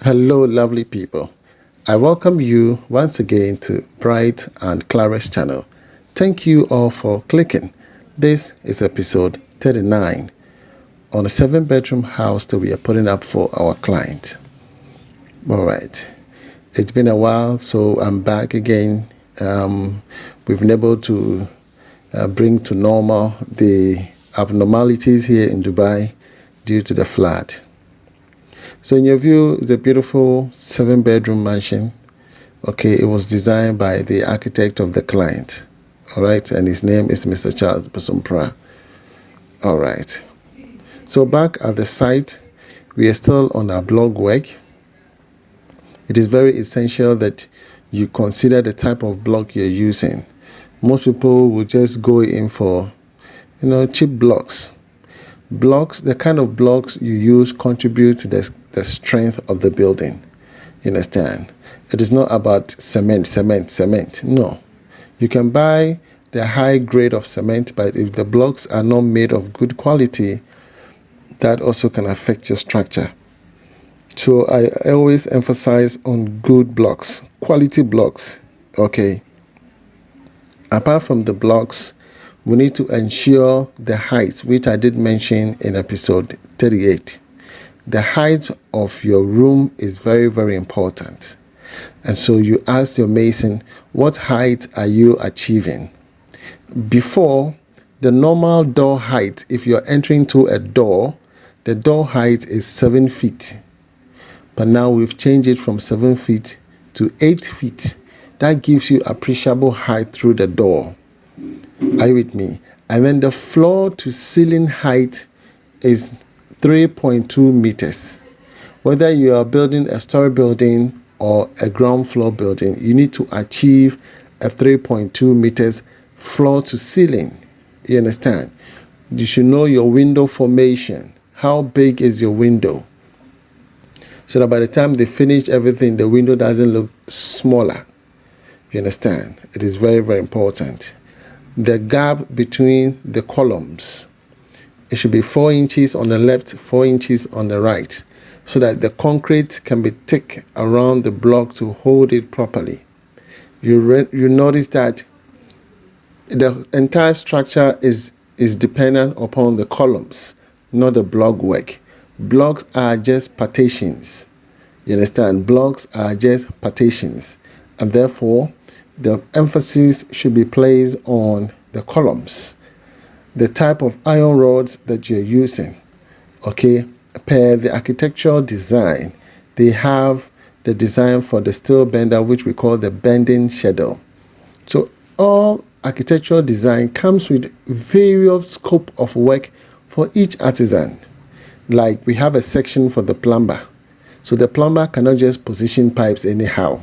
Hello, lovely people. I welcome you once again to Bright and Clara's channel. Thank you all for clicking. This is episode 39 on a 7-bedroom house that we are putting up for our client. All right. It's been a while, so I'm back again. We've been able to bring to normal the abnormalities here in Dubai due to the flood. So in your view, it's a beautiful 7-bedroom mansion. Okay, it was designed by the architect of the client. All right, and his name is Mr. Charles Bosumpra. All right. So back at the site, we are still on our blog work. It is very essential that you consider the type of block you're using. Most people will just go in for, cheap blocks. Blocks, the kind of blocks you use contribute to the strength of the building. You understand? It is not about cement. No. You can buy the high grade of cement, but if the blocks are not made of good quality, that also can affect your structure. So I always emphasize on good blocks, quality blocks. Okay. Apart from the blocks, we need to ensure the height, which I did mention in episode 38. The height of your room is very, very important. And so you ask your mason, what height are you achieving? Before, the normal door height, if you're entering to a door, the door height is 7 feet. But now we've changed it from 7 feet to 8 feet. That gives you appreciable height through the door. Are you with me? And then the floor to ceiling height is 3.2 meters. Whether you are building a story building or a ground floor building, you need to achieve a 3.2 meters floor to ceiling. You understand? You should know your window formation. How big is your window? So that by the time they finish everything, the window doesn't look smaller. You understand? It is very, very important. The gap between the columns, it should be 4 inches on the left, 4 inches on the right, so that the concrete can be thick around the block to hold it properly. You notice that the entire structure is dependent upon the columns, not the block work. Blocks are just partitions. You understand? Blocks are just partitions, and therefore the emphasis should be placed on the columns, the type of iron rods that you're using. Okay, per the architectural design, they have the design for the steel bender, which we call the bending schedule. So all architectural design comes with various scope of work for each artisan. Like we have a section for the plumber. So the plumber cannot just position pipes anyhow.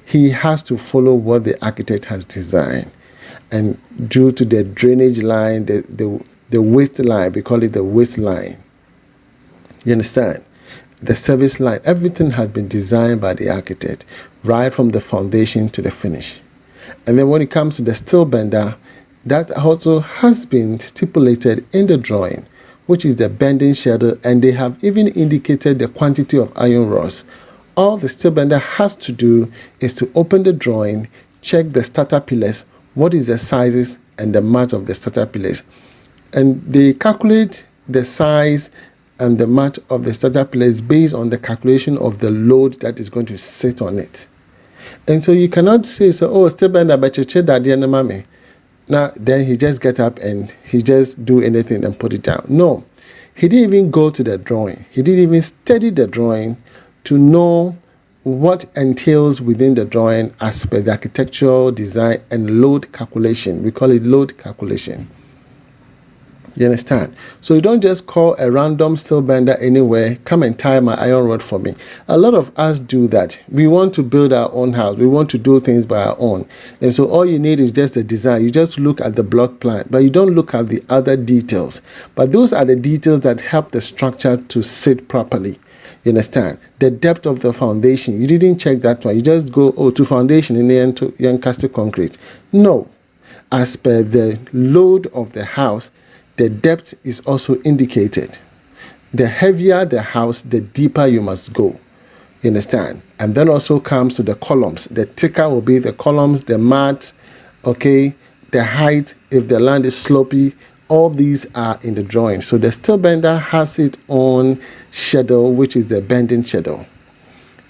He has to follow what the architect has designed. And due to the drainage line, the waste line, we call it the waste line. You understand? The service line, everything has been designed by the architect, right from the foundation to the finish. And then when it comes to the steel bender, that also has been stipulated in the drawing, which is the bending schedule, and they have even indicated the quantity of iron rods. All the steel bender has to do is to open the drawing, check the starter pillars, what is the sizes and the match of the starter pillars. And they calculate the size and the match of the starter pillars based on the calculation of the load that is going to sit on it. And so you cannot say, steel bender, but you now, then he just get up and he just do anything and put it down. No, he didn't even go to the drawing. He didn't even study the drawing to know what entails within the drawing as per the architectural design and load calculation. We call it load calculation. You understand? So you don't just call a random steel bender anywhere, come and tie my iron rod for me. A lot of us do that. We want to build our own house. We want to do things by our own. And so all you need is just a design. You just look at the block plan, but you don't look at the other details. But those are the details that help the structure to sit properly. You understand? The depth of the foundation. You didn't check that one. You just go, to foundation and then to cast concrete. No. As per the load of the house, the depth is also indicated. The heavier the house, the deeper you must go. You understand? And then also comes to the columns. The thicker will be the columns, the mat, okay, the height, if the land is slopey, all these are in the drawing. So the steel bender has its own schedule, which is the bending schedule.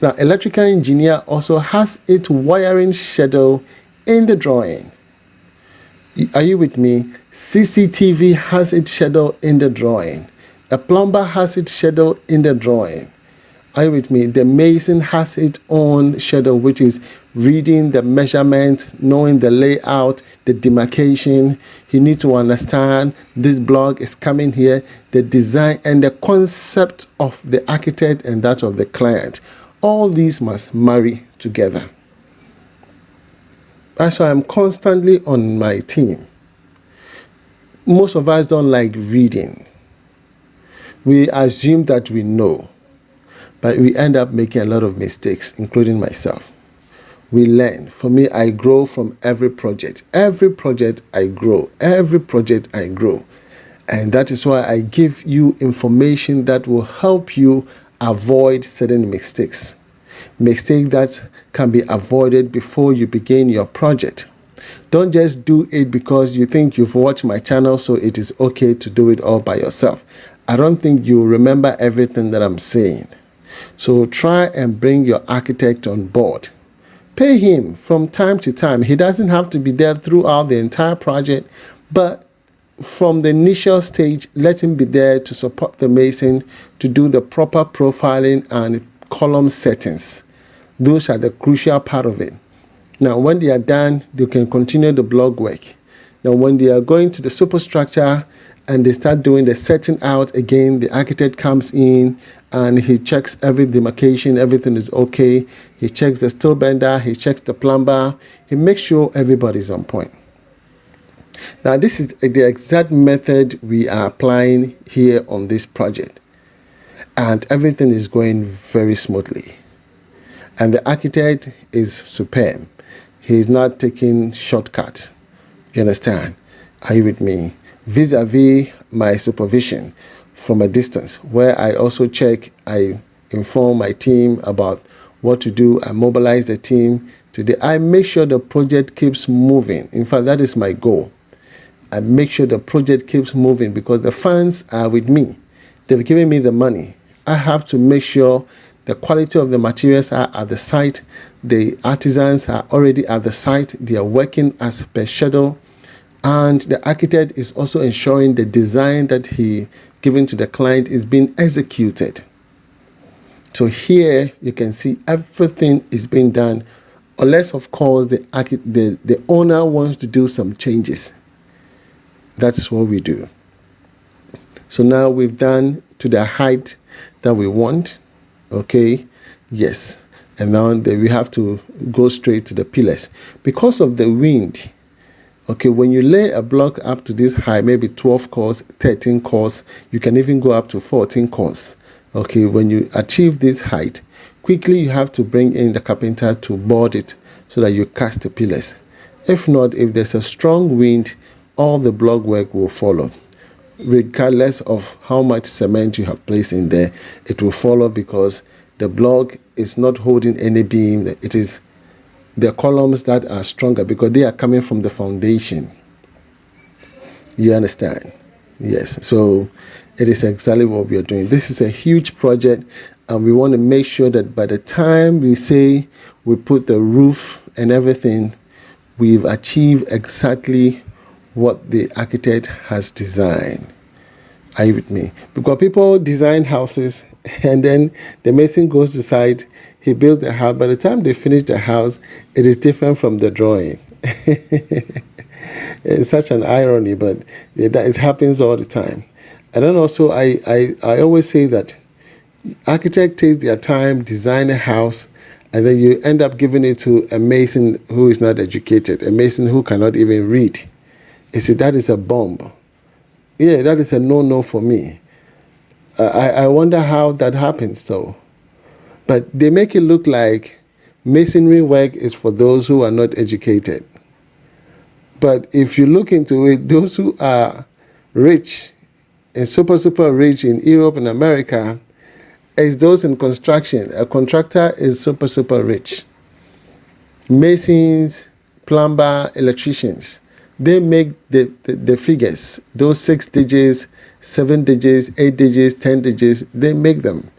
Now, electrical engineer also has its wiring schedule in the drawing. Are you with me? CCTV has its schedule in the drawing. A plumber has its schedule in the drawing. Are you with me? The mason has its own schedule, which is reading the measurement, knowing the layout, the demarcation. You need to understand this block is coming here, the design and the concept of the architect and that of the client. All these must marry together. That's why I'm constantly on my team. Most of us don't like reading. We assume that we know, but we end up making a lot of mistakes, including myself. We learn. For me, I grow from every project. Every project I grow. Every project I grow. And that is why I give you information that will help you avoid certain mistakes. Mistakes that can be avoided before you begin your project. Don't just do it because you think you've watched my channel, so it is okay to do it all by yourself. I don't think you remember everything that I'm saying. So try and bring your architect on board. Pay him from time to time. He doesn't have to be there throughout the entire project, but from the initial stage, let him be there to support the mason to do the proper profiling and column settings. Those are the crucial part of it. Now, when they are done, they can continue the block work. Now, when they are going to the superstructure and they start doing the setting out again, the architect comes in and he checks every demarcation, everything is okay. He checks the steel bender, he checks the plumber, he makes sure everybody's on point. Now, this is the exact method we are applying here on this project, and everything is going very smoothly. And the architect is superb. He's not taking shortcuts. You understand? Are you with me? Vis-a-vis my supervision from a distance, where I also check, I inform my team about what to do. I mobilize the team. Today, I make sure the project keeps moving. In fact, that is my goal. I make sure the project keeps moving because the funds are with me. They've given me the money. I have to make sure the quality of the materials are at the site. The artisans are already at the site. They are working as per schedule. And the architect is also ensuring the design that he given to the client is being executed. So here you can see everything is being done, unless of course the owner wants to do some changes. That's what we do. So now we've done to the height that we want. Okay, yes. And now we have to go straight to the pillars. Because of the wind, okay, when you lay a block up to this high, maybe 12 cores, 13 cores, you can even go up to 14 cores. Okay, when you achieve this height, quickly you have to bring in the carpenter to board it so that you cast the pillars. If not, if there's a strong wind, all the block work will follow. Regardless of how much cement you have placed in there, it will follow because the block is not holding any beam. It is the columns that are stronger because they are coming from the foundation. You understand? Yes. So it is exactly what we are doing. This is a huge project, and we want to make sure that by the time we say we put the roof and everything, we've achieved exactly what the architect has designed. Are you with me? Because people design houses and then the mason goes to site, he builds the house. By the time they finish the house, it is different from the drawing. It's such an irony, but it happens all the time. And then also, I always say that architects take their time, design a house, and then you end up giving it to a mason who is not educated, a mason who cannot even read. You see, that is a bomb. Yeah, that is a no-no for me. I wonder how that happens, though. But they make it look like masonry work is for those who are not educated. But if you look into it, those who are rich and super rich in Europe and America, as those in construction. A contractor is super rich. Masons, plumber, electricians, they make the figures, those 6 digits, 7 digits, 8 digits, 10 digits, they make them.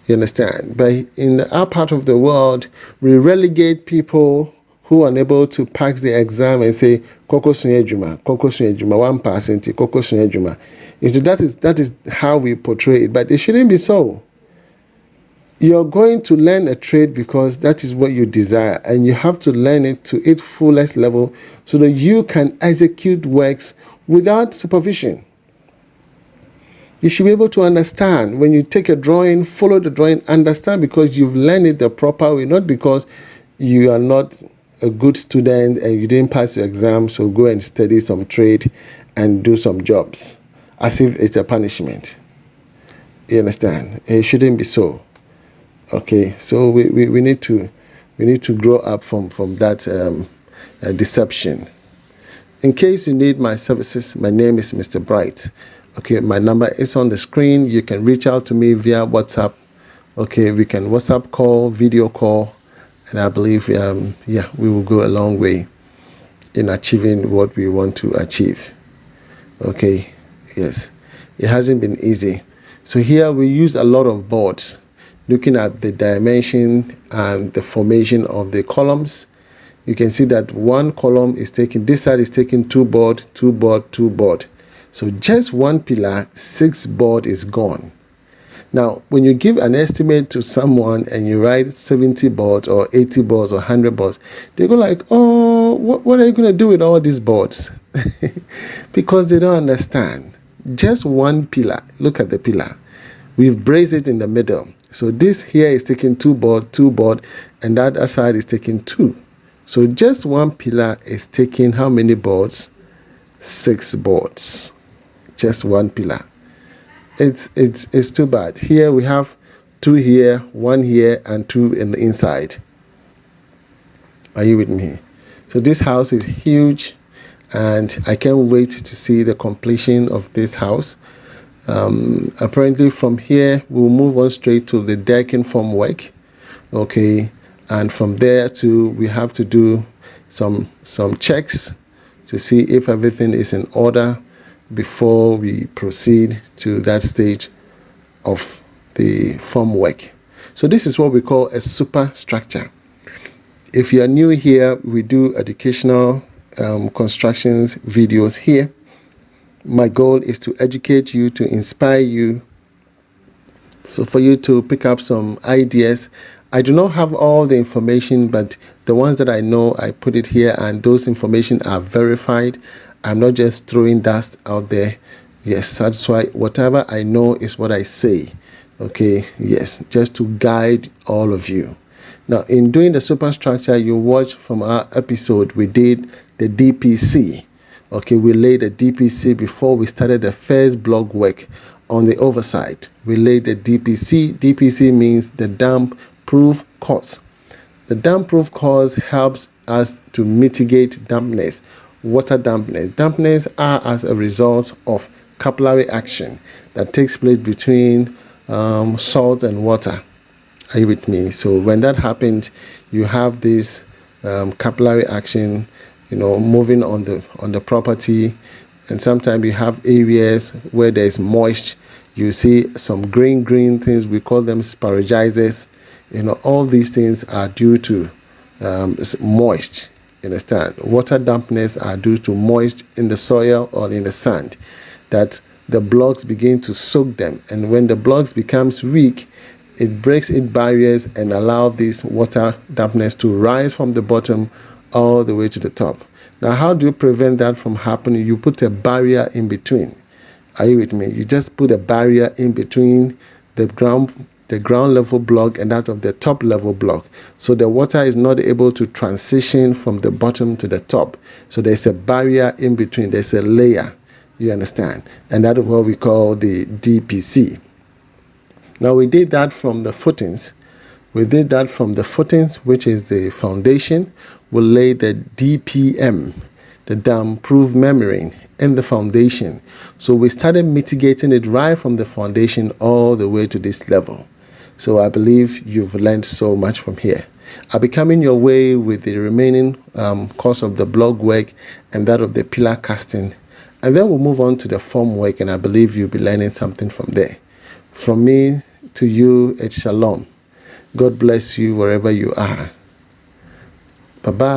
You understand? But in our part of the world, we relegate people who are unable to pass the exam and say, Koko Sunyejuma, 1%, Koko Sunyejuma. That is how we portray it, but it shouldn't be so. You're going to learn a trade because that is what you desire, and you have to learn it to its fullest level so that you can execute works without supervision. You should be able to understand. When you take a drawing, follow the drawing, understand, because you've learned it the proper way, not because you are not a good student and you didn't pass your exam, so go and study some trade and do some jobs as if it's a punishment. You understand? It shouldn't be so. Okay, so we need to grow up from that deception. In case you need my services, my name is Mr. Bright. Okay, my number is on the screen. You can reach out to me via WhatsApp. Okay, we can WhatsApp call, video call, and I believe we will go a long way in achieving what we want to achieve. Okay, yes, it hasn't been easy. So here we use a lot of boards, looking at the dimension and the formation of the columns. You can see that one column is taking, this side is taking 2 board, 2 board, 2 board. So just one pillar, 6 board is gone. Now, when you give an estimate to someone and you write 70 boards or 80 boards or 100 boards, they go like, oh, what are you going to do with all these boards? Because they don't understand. Just one pillar. Look at the pillar. We've braced it in the middle. So this here is taking 2 board, 2 board, and that other side is taking 2. So just one pillar is taking how many boards? 6 boards. Just one pillar. It's too bad. Here we have 2 here, 1 here, and 2 in the inside. Are you with me? So this house is huge, and I can't wait to see the completion of this house. Apparently from here we'll move on straight to the decking formwork. Okay, and from there we have to do some checks to see if everything is in order before we proceed to that stage of the formwork. So this is what we call a superstructure. If you are new here, we do educational constructions videos here. My goal is to educate you, to inspire you, so for you to pick up some ideas. I do not have all the information, but the ones that I know, I put it here, and those information are verified. I'm not just throwing dust out there. Yes, that's why whatever I know is what I say. Okay, yes, just to guide all of you. Now, in doing the superstructure, you watch from our episode, we did the DPC. Okay, we laid the DPC before we started the first block work on the oversight. We laid the DPC. DPC means the damp proof course. The damp proof course helps us to mitigate dampness, water dampness. Dampness are as a result of capillary action that takes place between salt and water. Are you with me? So when that happens, you have this capillary action, moving on the property, and sometimes you have areas where there is moist. You see some green things. We call them sparagizers. All these things are due to moist. You understand? Water dampness are due to moist in the soil or in the sand, that the blocks begin to soak them, and when the blocks becomes weak, it breaks its barriers and allows this water dampness to rise from the bottom all the way to the top. Now, how do you prevent that from happening? You put a barrier in between. Are you with me? You just put a barrier in between the ground level block and that of the top level block, so the water is not able to transition from the bottom to the top. So there's a barrier in between. There's a layer. You understand? And that is what we call the DPC. Now, we did that from the footings. Which is the foundation. We laid the DPM, the damp proof membrane, in the foundation. So we started mitigating it right from the foundation all the way to this level. So I believe you've learned so much from here. I'll be coming your way with the remaining course of the blog work and that of the pillar casting. And then we'll move on to the form work, and I believe you'll be learning something from there. From me to you, it's shalom. God bless you wherever you are. Bye-bye.